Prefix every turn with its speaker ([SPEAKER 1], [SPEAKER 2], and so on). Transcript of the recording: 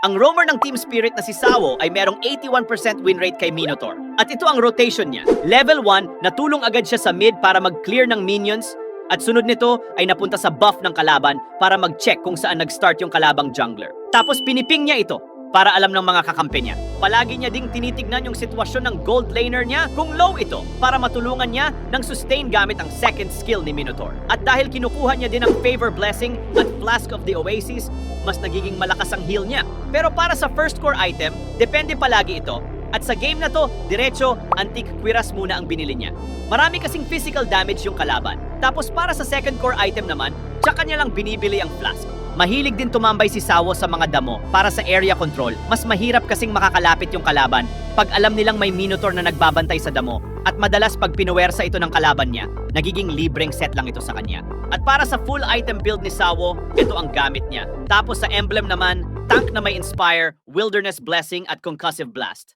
[SPEAKER 1] Ang roamer ng Team Spirit na si Sawo ay merong 81% win rate kay Minotaur. At ito ang rotation niya. Level 1, natulong agad siya sa mid para mag-clear ng minions. At sunod nito ay napunta sa buff ng kalaban para mag-check kung saan nag-start yung kalabang jungler. Tapos piniping niya ito para alam ng mga kakampi niya. Palagi niya ding tinitignan yung sitwasyon ng gold laner niya kung low ito para matulungan niya ng sustain gamit ang second skill ni Minotaur. At dahil kinukuha niya din ang Favor Blessing at Flask of the Oasis, mas nagiging malakas ang heal niya. Pero para sa first core item, depende palagi ito. At sa game na to, diretso, Antique Cuirass muna ang binili niya. Marami kasing physical damage yung kalaban. Tapos para sa second core item naman, tsaka niya lang binibili ang Flask. Mahilig din tumambay si Sawo sa mga damo para sa area control. Mas mahirap kasing makakalapit yung kalaban pag alam nilang may Minotaur na nagbabantay sa damo. At madalas pag pinuwersa ito ng kalaban niya, nagiging libreng set lang ito sa kanya. At para sa full item build ni Sawo, ito ang gamit niya. Tapos sa emblem naman, tank na may Inspire, Wilderness Blessing at Concussive Blast.